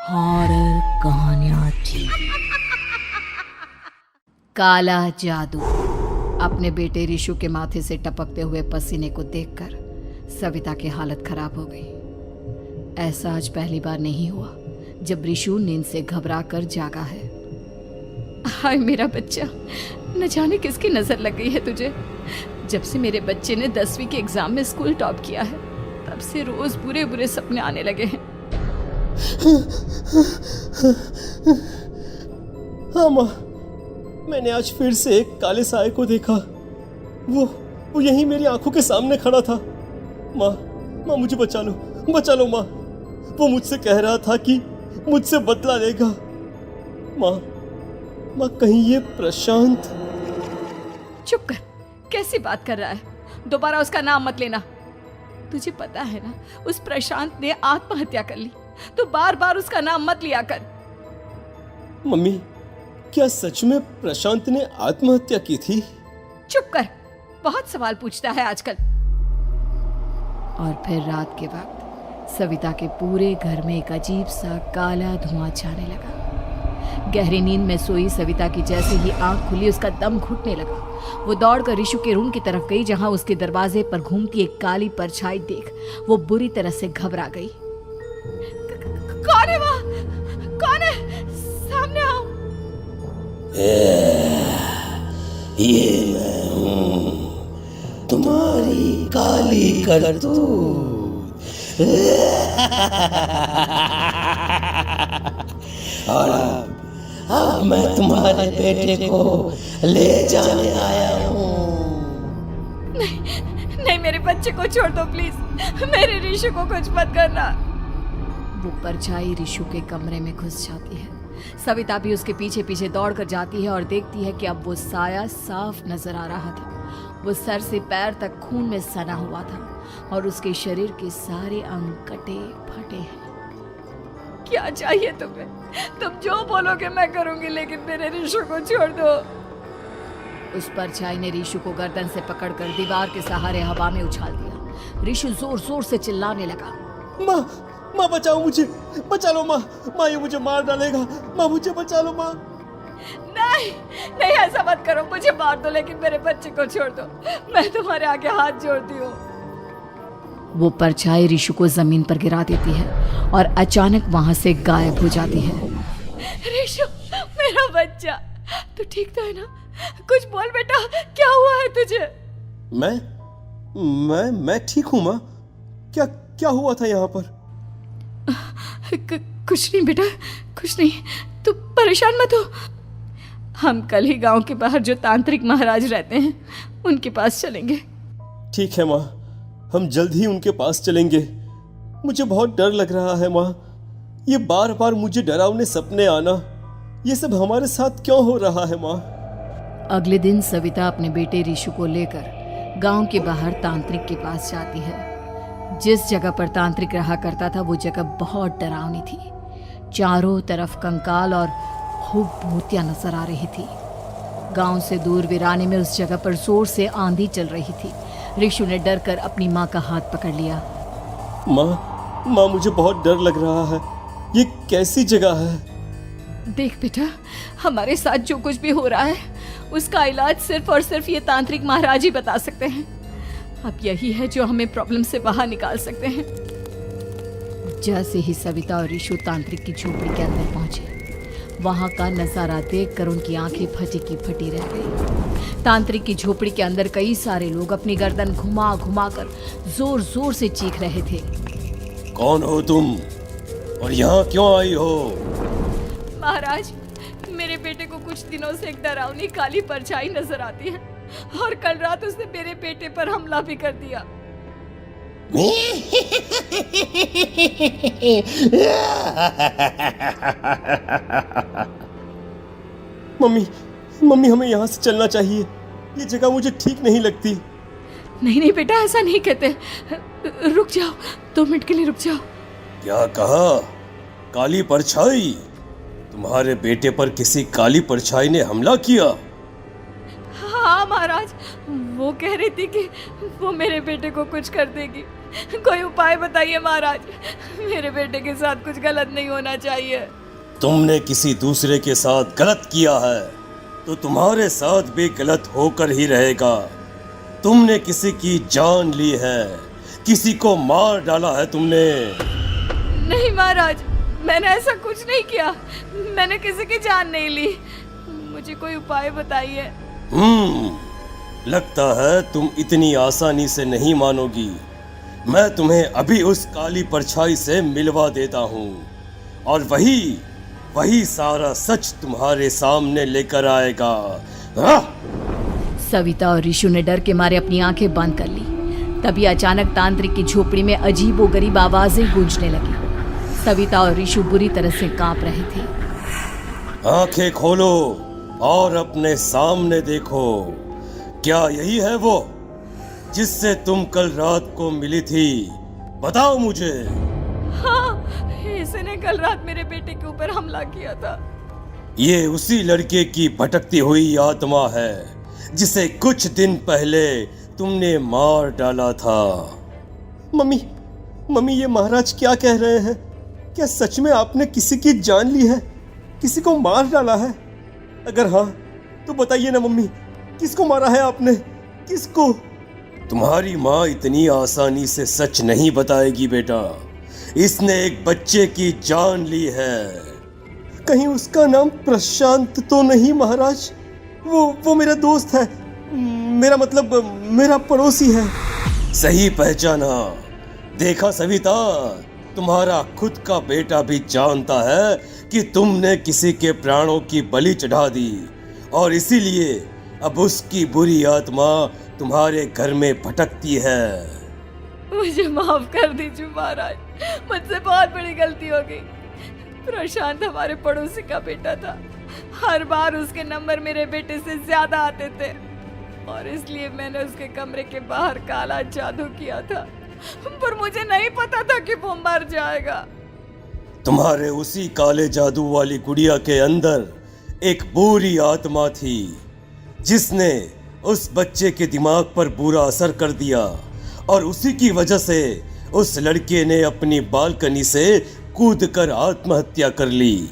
Horror कहानियां थी। काला जादू। अपने बेटे रिशु के माथे से टपकते हुए पसीने को देखकर सविता की हालत खराब हो गई। ऐसा आज पहली बार नहीं हुआ जब रिशु नींद से घबराकर जागा है। हाय मेरा बच्चा, न जाने किसकी नजर लग गई है तुझे। जब से मेरे बच्चे ने 10वीं के एग्जाम में स्कूल टॉप किया है तब से रोज बुरे बुरे सपने आने लगे हैं। हाँ माँ, मैंने आज फिर से एक काले साए को देखा। वो यहीं मेरी आंखों के सामने खड़ा था। माँ मुझे बचा लो माँ। वो मुझसे कह रहा था कि मुझसे बदला लेगा। माँ कहीं ये प्रशांत। चुप कर, कैसी बात कर रहा है? दोबारा उसका नाम मत लेना। तुझे पता है ना, उस प्रशांत ने आत्महत्या कर ली, तो बार बार उसका नाम मत लिया कर। मम्मी, क्या सच में प्रशांत ने आत्महत्या की थी? चुप कर, बहुत सवाल पूछता है आजकल। और फिर रात के वक्त सविता के पूरे घर में एक अजीब सा काला धुआं छाने लगा। गहरी नींद में सोई सविता की जैसे ही आंख खुली उसका दम घुटने लगा। वो दौड़कर रिशु के रूम की तरफ गई जहां उसके दरवाजे पर घूमती एक काली परछाई देख वो बुरी तरह से घबरा गई। कौन है वहाँ? कौन है? सामने आओ। ये मैं हूँ, तुम्हारी काली करतूत। और अब मैं तुम्हारे बेटे को ले जाने आया हूँ। नहीं, मेरे बच्चे को छोड़ दो प्लीज। मेरे रिशु को कुछ मत करना। वो परछाई रिशु के कमरे में घुस जाती है। सविता भी उसके पीछे पीछे दौड़ कर जाती है और देखती है कि अब वो साया साफ नजर आ रहा था। वो सर से पैर तक खून में सना हुआ था और उसके शरीर के सारे अंग कटे फटे हैं। क्या चाहिए तुम्हें? तुम जो बोलोगे मैं करूंगी, लेकिन मेरे रिशु को छोड़ दो। उस परछाई ने रिशु को गर्दन से पकड़कर दीवार के सहारे हवा में उछाल दिया। रिशु जोर जोर से चिल्लाने लगा। माँ बचाओ मुझे, बचा लो माँ ये मुझे मार डालेगा। माँ मुझे बचा लो माँ। नहीं ऐसा मत करो, मुझे मार दो लेकिन मेरे बच्चे को छोड़ दो। मैं तुम्हारे आगे हाथ जोड़ती हूँ। वो परछाई रिशु को जमीन पर गिरा देती है और अचानक वहां से गायब हो जाती है। रिशु, मेरा बच्चा, तू ठीक तो है ना? कुछ बोल बेटा, क्या हुआ है तुझे? मैं ठीक हूँ माँ। क्या हुआ था यहाँ पर? कुछ नहीं बेटा, कुछ नहीं। तू परेशान मत हो। हम कल ही गांव के बाहर जो तांत्रिक महाराज रहते हैं उनके पास चलेंगे। ठीक है माँ, हम जल्द ही उनके पास चलेंगे। मुझे बहुत डर लग रहा है माँ। ये बार बार मुझे डरावने सपने आना, ये सब हमारे साथ क्यों हो रहा है माँ? अगले दिन सविता अपने बेटे रिशु को लेकर गांव के बाहर तांत्रिक के पास जाती है। जिस जगह पर तांत्रिक रहा करता था वो जगह बहुत डरावनी थी। चारों तरफ कंकाल और खूब भूतियां नजर आ रही थी। गांव से दूर वीराने में उस जगह पर जोर से आंधी चल रही थी। रिशु ने डर कर अपनी माँ का हाथ पकड़ लिया। माँ मुझे बहुत डर लग रहा है। ये कैसी जगह है? देख बेटा, हमारे साथ जो कुछ भी हो रहा है उसका इलाज सिर्फ और सिर्फ ये तांत्रिक महाराज ही बता सकते हैं। अब यही है जो हमें प्रॉब्लम से बाहर निकाल सकते हैं। जैसे ही सविता और रिशु तांत्रिक की झोपड़ी के अंदर पहुंचे, वहां का नजारा देखकर उनकी आंखें फटी की फटी रह गई। तांत्रिक की झोपड़ी के अंदर कई सारे लोग अपनी गर्दन घुमा घुमा कर जोर जोर से चीख रहे थे। कौन हो तुम और यहाँ क्यों आई हो? महाराज, मेरे बेटे को कुछ दिनों से एक डरावनी काली परछाई नजर आती है और कल रात उसने मेरे बेटे पर हमला भी कर दिया। मम्मी हमें यहाँ से चलना चाहिए। ये जगह मुझे ठीक नहीं लगती। नहीं बेटा, ऐसा नहीं कहते। रुक जाओ, 2 मिनट के लिए रुक जाओ। क्या कहा? काली परछाई? तुम्हारे बेटे पर किसी काली परछाई ने हमला किया? हाँ महाराज, वो कह रही थी कि वो मेरे बेटे को कुछ कर देगी, कोई उपाय बताइए महाराज। मेरे बेटे के साथ कुछ गलत नहीं होना चाहिए। तुमने किसी दूसरे के साथ गलत किया है तो तुम्हारे साथ भी गलत होकर ही रहेगा। तुमने किसी की जान ली है, किसी को मार डाला है तुमने। नहीं महाराज, मैंने ऐसा कुछ नहीं किया। मैंने किसी की जान नहीं ली। मुझे कोई उपाय बताइए। लगता है तुम इतनी आसानी से नहीं मानोगी। मैं तुम्हें अभी उस काली परछाई से मिलवा देता हूँ और वही सारा सच तुम्हारे सामने लेकर आएगा। सविता और ऋषु ने डर के मारे अपनी आंखें बंद कर ली। तभी अचानक तांत्रिक की झोपड़ी में अजीबोगरीब आवाजें गूंजने लगी। सविता और ऋषु बुरी तरह से कांप रहे थे। आंखें खोलो और अपने सामने देखो। क्या यही है वो जिससे तुम कल रात को मिली थी? बताओ मुझे। हाँ, इसने कल रात मेरे बेटे के ऊपर हमला किया था। ये उसी लड़के की भटकती हुई आत्मा है जिसे कुछ दिन पहले तुमने मार डाला था। मम्मी ये महाराज क्या कह रहे हैं? क्या सच में आपने किसी की जान ली है, किसी को मार डाला है? अगर हाँ तो बताइए ना मम्मी, किसको मारा है आपने? किसको? तुम्हारी माँ इतनी आसानी से सच नहीं बताएगी बेटा। इसने एक बच्चे की जान ली है। कहीं उसका नाम प्रशांत तो नहीं महाराज? वो मेरा दोस्त है, मेरा मतलब मेरा पड़ोसी है। सही पहचाना। देखा सविता, तुम्हारा खुद का बेटा भी जानता है कि तुमने किसी के प्राणों की बलि चढ़ा दी और इसीलिए अब उसकी बुरी आत्मा तुम्हारे घर में भटकती है। मुझे माफ कर दीजिए महाराज, मुझसे बहुत बड़ी गलती हो गई। प्रशांत हमारे पड़ोसी का बेटा था। हर बार उसके नंबर मेरे बेटे से ज्यादा आते थे और इसलिए मैंने उसके कमरे के बाहर काला जादू किया था, पर मुझे नहीं पता था कि वो मर जाएगा। तुम्हारे उसी काले जादू वाली गुड़िया के अंदर एक बुरी आत्मा थी जिसने उस बच्चे के दिमाग पर बुरा असर कर दिया और उसी की वजह से उस लड़के ने अपनी बालकनी से कूदकर आत्महत्या कर ली।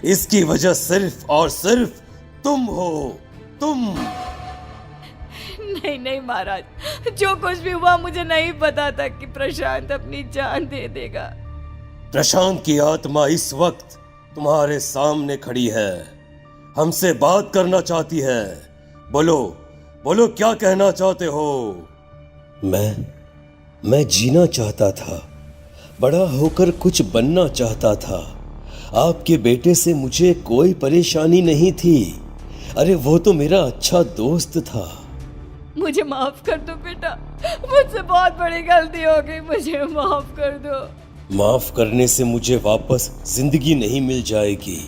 इसकी वजह सिर्फ और सिर्फ तुम हो, तुम। नहीं महाराज, जो कुछ भी हुआ मुझे नहीं पता था कि प्रशांत अपनी जान दे देगा। प्रशांत की आत्मा इस वक्त तुम्हारे सामने खड़ी है, हमसे बात करना चाहती है। बोलो क्या कहना चाहते हो? मैं जीना चाहता था, बड़ा होकर कुछ बनना चाहता था। आपके बेटे से मुझे कोई परेशानी नहीं थी। अरे वो तो मेरा अच्छा दोस्त था। मुझे माफ कर दो बेटा, मुझसे बहुत बड़ी गलती हो गई, मुझे माफ कर दो। माफ करने से मुझे वापस जिंदगी नहीं मिल जाएगी।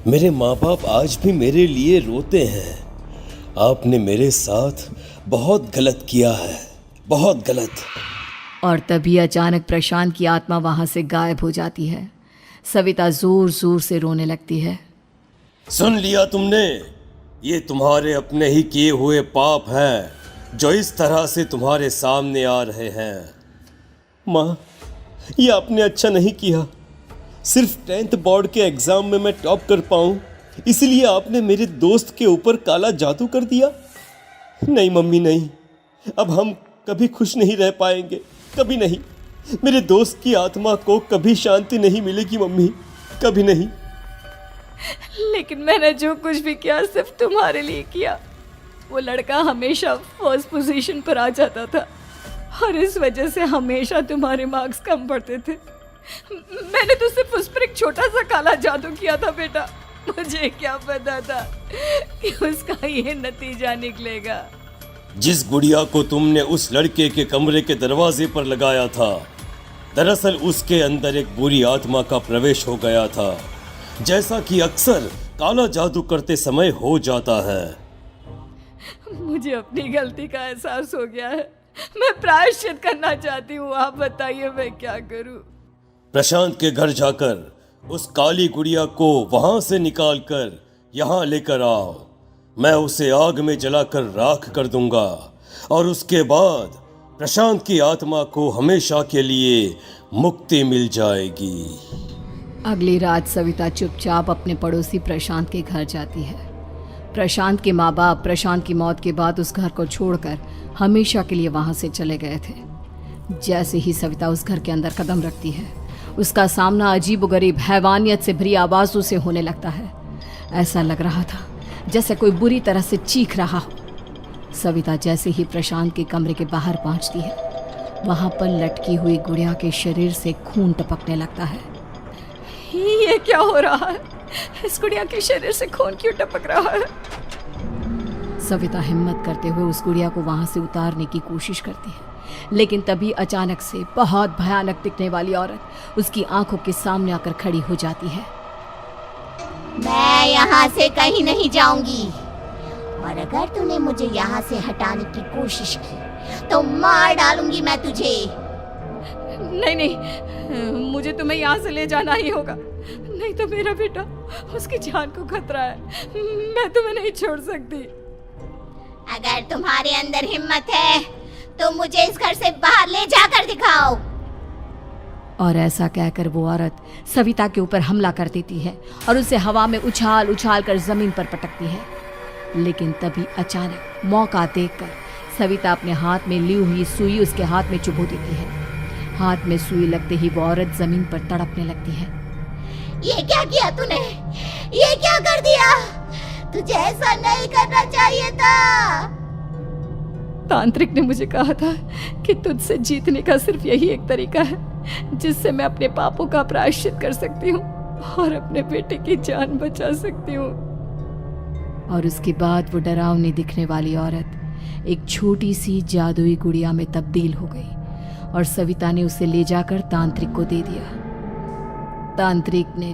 मेरे माँ बाप आज भी मेरे लिए रोते हैं। आपने मेरे साथ बहुत गलत किया है, बहुत गलत। और तभी अचानक प्रशांत की आत्मा वहां से गायब हो जाती है। सविता जोर जोर से रोने लगती है। सुन लिया तुमने? ये तुम्हारे अपने ही किए हुए पाप हैं जो इस तरह से तुम्हारे सामने आ रहे हैं। माँ, ये आपने अच्छा नहीं किया। सिर्फ 10th बोर्ड के एग्जाम में मैं टॉप कर पाऊं, इसलिए आपने मेरे दोस्त के ऊपर काला जादू कर दिया। नहीं मम्मी, नहीं, अब हम कभी खुश नहीं रह पाएंगे, कभी नहीं। मेरे दोस्त की आत्मा को कभी शांति नहीं मिलेगी मम्मी, कभी नहीं। लेकिन मैंने जो कुछ भी किया सिर्फ तुम्हारे लिए किया। वो लड़का हमेशा फर्स्ट पोजीशन पर आ जाता था और इस वजह से हमेशा तुम्हारे मार्क्स कम पड़ते थे। मैंने तो सिर्फ उस पर एक छोटा सा काला जादू किया था बेटा। मुझे क्या पता था कि उसका ये नतीजा निकलेगा। जिस गुड़िया को तुमने उस लड़के के कमरे के दरवाजे पर लगाया था, दरअसल उसके अंदर एक बुरी आत्मा का प्रवेश हो गया था, जैसा कि अक्सर काला जादू करते समय हो जाता है। मुझे अपनी गलती का एहसास हो गया है। मैं प्रायश्चित करना चाहती हूँ। आप बताइए मैं क्या करूँ? प्रशांत के घर जाकर उस काली गुड़िया को वहां से निकालकर यहाँ लेकर आओ। मैं उसे आग में जलाकर राख कर दूंगा और उसके बाद प्रशांत की आत्मा को हमेशा के लिए मुक्ति मिल जाएगी। अगली रात सविता चुपचाप अपने पड़ोसी प्रशांत के घर जाती है। प्रशांत के माँ बाप प्रशांत की मौत के बाद उस घर को छोड़कर हमेशा के लिए वहां से चले गए थे। जैसे ही सविता उस घर के अंदर कदम रखती है, उसका सामना अजीबोगरीब हैवानियत से भरी आवाज़ों से होने लगता है। ऐसा लग रहा था जैसे कोई बुरी तरह से चीख रहा हो। सविता जैसे ही प्रशांत के कमरे के बाहर पहुंचती है, वहां पर लटकी हुई गुड़िया के शरीर से खून टपकने लगता है। ये क्या हो रहा है? इस गुड़िया के शरीर से खून क्यों टपक रहा है? सविता हिम्मत करते हुए उस गुड़िया को वहां से उतारने की कोशिश करती है, लेकिन तभी अचानक से बहुत भयानक दिखने वाली औरत उसकी आंखों के सामने आकर खड़ी हो जाती है। मैं यहाँ से कहीं नहीं जाऊंगी, और अगर तूने मुझे यहाँ से हटाने की कोशिश की तो मार डालूंगी मैं तुझे। नहीं नहीं, मुझे तुम्हें यहाँ से ले जाना ही होगा, नहीं तो मेरा बेटा, उसकी जान को खतरा है। मैं तुम्हें नहीं छोड़ सकती। अगर तुम्हारे अंदर हिम्मत है तो मुझे इस घर से बाहर ले जाकर दिखाओ। और ऐसा कहकर वो औरत सविता के ऊपर हमला कर देती है और उसे हवा में उछाल उछाल कर जमीन पर पटकती है। लेकिन तभी अचानक मौका देखकर सविता अपने हाथ में ली हुई सुई उसके हाथ में चुभो देती है। हाथ में सुई लगते ही वो औरत जमीन पर तड़पने लगती है। ये क्या किया तूने? ये क्या कर दिया? तुझे ऐसा नहीं करना चाहिए था। तांत्रिक ने मुझे कहा था कि तुझसे जीतने का सिर्फ यही एक तरीका है जिससे मैं अपने पापों का प्रायश्चित कर सकती हूँ और अपने बेटे की जान बचा सकती हूँ। और उसके बाद वो डरावनी दिखने वाली औरत एक छोटी सी जादुई गुड़िया में तब्दील हो गई और सविता ने उसे ले जाकर तांत्रिक को दे दिया। तांत्रिक ने